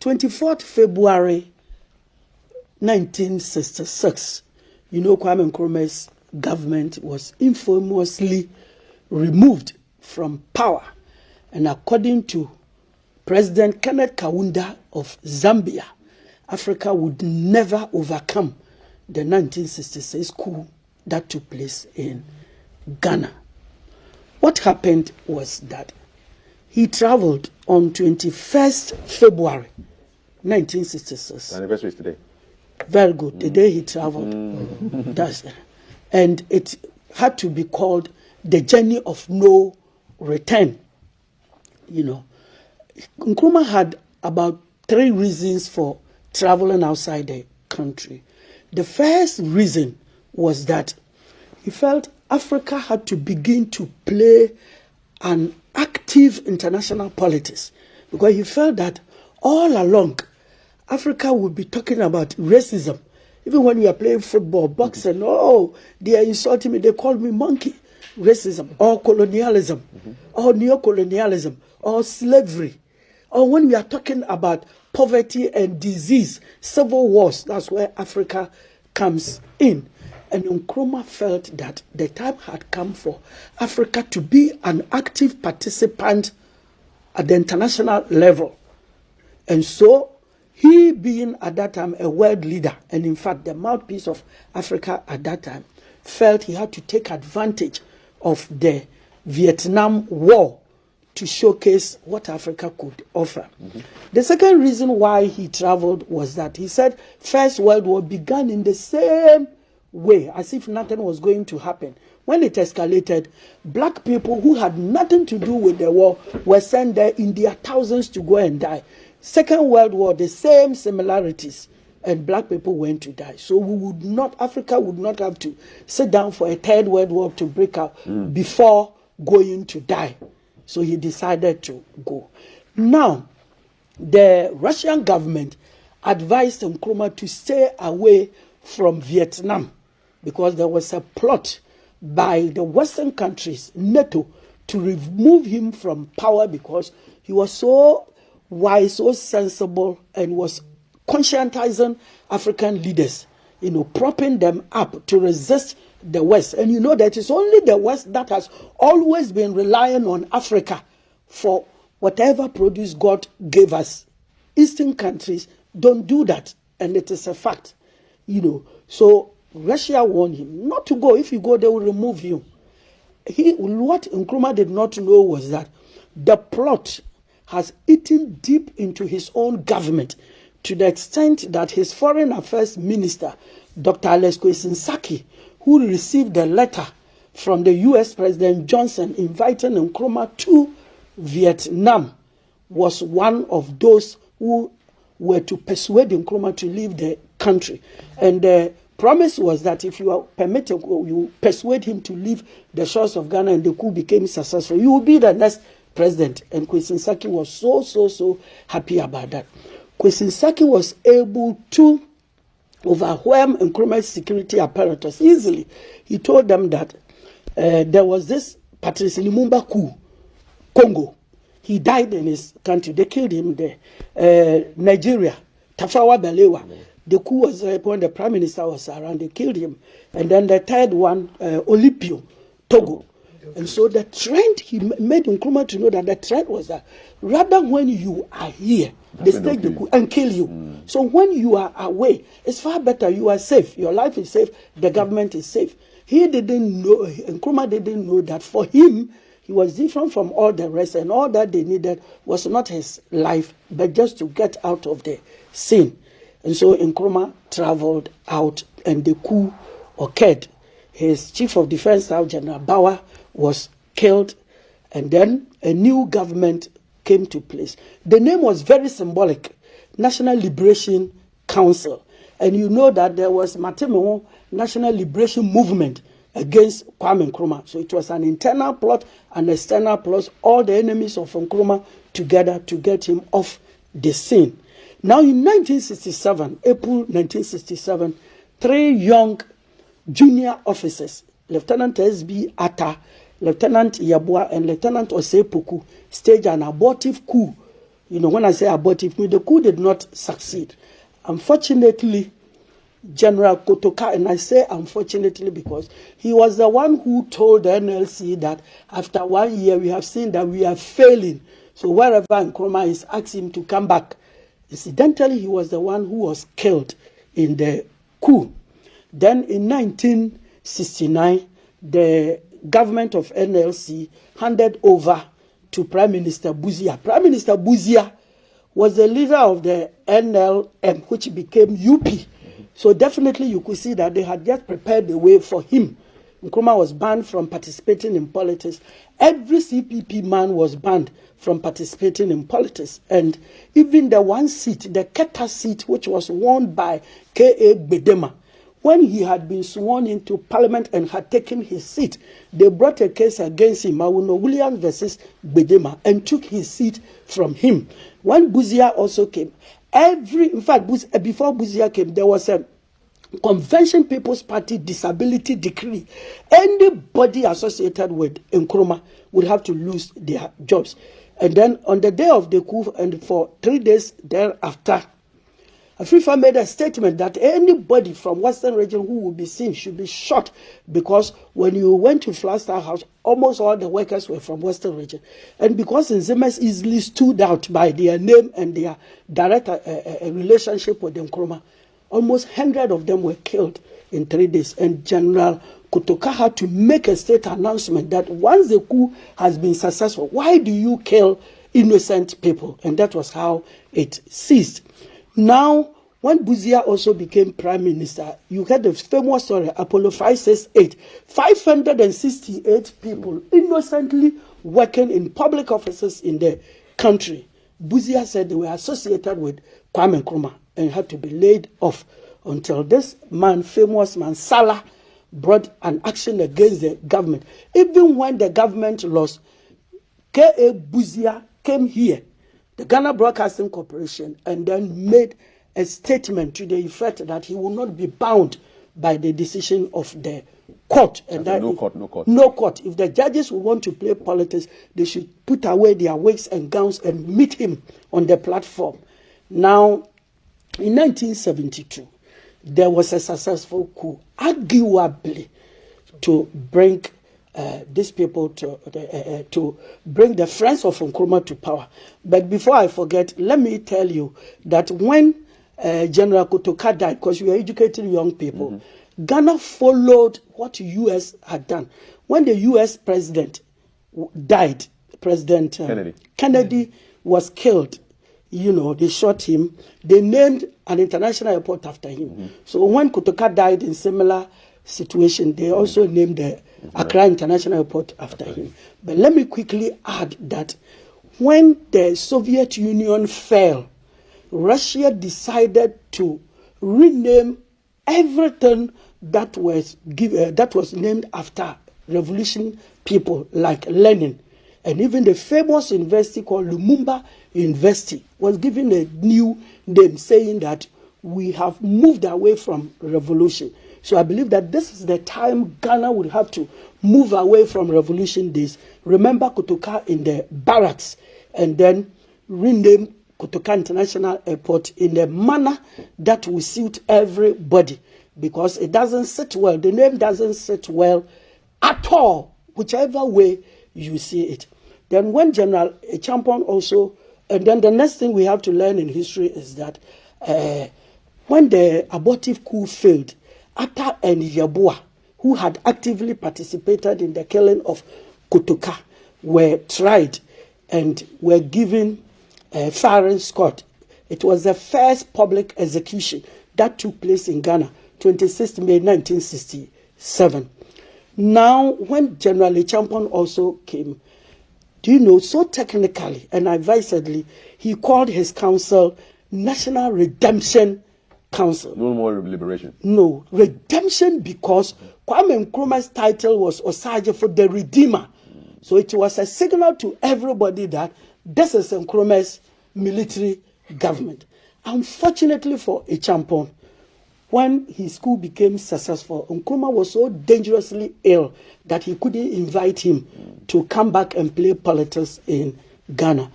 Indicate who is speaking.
Speaker 1: 24th February 1966, you know, Kwame Nkrumah's government was infamously removed from power. And according to President Kenneth Kaunda of Zambia, Africa would never overcome the 1966 coup that took place in Ghana. What happened was that he traveled on 21st February 1966.
Speaker 2: The anniversary is today.
Speaker 1: Very good. The day he traveled. And it had to be called the journey of no return. You know, Nkrumah had about 3 reasons for traveling outside the country. The first reason was that he felt Africa had to begin to play an active international politics, because he felt that all along Africa would be talking about racism. Even when we are playing football, boxing, oh, they are insulting me, they call me monkey. Racism, or colonialism, or neocolonialism, or slavery. Or when we are talking about poverty and disease, civil wars, that's where Africa comes in. And Nkrumah felt that the time had come for Africa to be an active participant at the international level. And so, he being at that time a world leader, and in fact the mouthpiece of Africa at that time, felt he had to take advantage of the Vietnam War to showcase what Africa could offer. The second reason why he traveled was that he said First World War began in the same way, as if nothing was going to happen. When it escalated, black people who had nothing to do with the war were sent there in their thousands to go and die. Second World War, the same similarities, and black people went to die. So Africa would not have to sit down for a Third World War to break out before going to die. So he decided to go. Now, the Russian government advised Nkrumah to stay away from Vietnam, because there was a plot by the Western countries, NATO, to remove him from power, because he was so wise, so sensible, and was conscientizing African leaders, you know, propping them up to resist the West. And you know that it's only the West that has always been relying on Africa for whatever produce God gave us. Eastern countries don't do that, and it is a fact, you know. So Russia warned him not to go. If you go, they will remove you. What Nkrumah did not know was that the plot has eaten deep into his own government, to the extent that his foreign affairs minister, Dr. Alex Kwesi, who received a letter from the U.S. President Johnson inviting Nkrumah to Vietnam, was one of those who were to persuade Nkrumah to leave the country. And the promise was that if you are permitted, you persuade him to leave the shores of Ghana and the coup became successful, you will be the next president. And Kwesi was so happy about that. Kwesi was able to overwhelm Nkrumah's security apparatus easily. He told them that there was this Patrice Lumumba coup, Congo. He died in his country. They killed him there. Nigeria, Tafawa Balewa. The coup was when the prime minister was around. They killed him. And then the third one, Olympio, Togo. And so the trend, he made Nkrumah to know that the trend was that rather when you are here, they take the coup and kill you. So when you are away, it's far better. You are safe. Your life is safe. The government is safe. He didn't know, Nkrumah didn't know that for him, he was different from all the rest, and all that they needed was not his life, but just to get out of the scene. And so Nkrumah traveled out, and the coup occurred. His chief of defense, General Bauer, was killed, and then a new government came to place. The name was very symbolic, National Liberation Council. And you know that there was Matemo National Liberation Movement against Kwame Nkrumah. So it was an internal plot and external plot, all the enemies of Nkrumah together to get him off the scene. Now in 1967, April 1967, 3 young junior officers, Lieutenant S.B. Atta, Lieutenant Yabua, and Lieutenant Osagyefo, staged an abortive coup You know, when I say abortive, the coup did not succeed. Unfortunately, General Kotoka, and I say unfortunately because he was the one who told the NLC that after 1 year we have seen that we are failing. So wherever Nkrumah is, ask him to come back. Incidentally, he was the one who was killed in the coup. Then in 1969, the government of NLC handed over to Prime Minister Buzia. Prime Minister Buzia was the leader of the NLM, which became UP. So definitely you could see that they had just prepared the way for him. Nkrumah was banned from participating in politics. Every CPP man was banned from participating in politics. And even the one seat, the Keta seat, which was won by K.A. Bedema, when he had been sworn into parliament and had taken his seat, they brought a case against him, Mawuno Williams versus Bedema, and took his seat from him. When Buzia also came, in fact, before Buzia came, there was a Convention People's Party disability decree. Anybody associated with Nkrumah would have to lose their jobs. And then on the day of the coup, and for 3 days thereafter, Afrifa made a statement that anybody from Western region who will be seen should be shot, because when you went to Flagstaff House, almost all the workers were from Western region. And because Nzemes easily stood out by their name and their direct relationship with Nkrumah, almost 100 of them were killed in 3 days. And General Kotoka had to make a state announcement that once the coup has been successful, why do you kill innocent people? And that was how it ceased. Now, when Buzia also became prime minister, you heard the famous story, Apollo 568. 568 people innocently working in public offices in the country. Buzia said they were associated with Kwame Nkrumah and had to be laid off until this man, famous man, Salah, brought an action against the government. Even when the government lost, K.A. Buzia came here, the Ghana Broadcasting Corporation, and then made a statement to the effect that he will not be bound by the decision of the court. And that
Speaker 2: no court.
Speaker 1: No court. If the judges will want to play politics, they should put away their wigs and gowns and meet him on the platform. Now, in 1972, there was a successful coup, arguably, to bring these people to bring the friends of Nkrumah to power. But before I forget, let me tell you that when General Kotoka died, because we are educating young people, Ghana followed what U.S. had done. When the U.S. president died, President Kennedy was killed. You know, they shot him. They named an international airport after him. So when Kotoka died in similar situation, they also named the Accra International Airport after him. But let me quickly add that when the Soviet Union fell, Russia decided to rename everything that was named after revolution people like Lenin. And even the famous university called Lumumba University was given a new name, saying that we have moved away from revolution. So I believe that this is the time Ghana would have to move away from revolution days. Remember Kotoka in the barracks, and then rename Kotoka International Airport in a manner that will suit everybody, because it doesn't sit well. The name doesn't sit well at all, whichever way you see it. Then when General Champon also, and then the next thing we have to learn in history is that when the abortive coup failed, Atta and Yabua, who had actively participated in the killing of Kotoka, were tried and were given firing squad. It was the first public execution that took place in Ghana, 26 May 1967. Now, when General Champon also came, do you know, so technically and advisedly, he called his council National Redemption Council.
Speaker 2: No more liberation.
Speaker 1: No, redemption, because Kwame Nkrumah's title was Osagyefo, the Redeemer. So it was a signal to everybody that this is Nkrumah's military government. Unfortunately for Champon, when his coup became successful, Nkrumah was so dangerously ill that he couldn't invite him to come back and play politics in Ghana.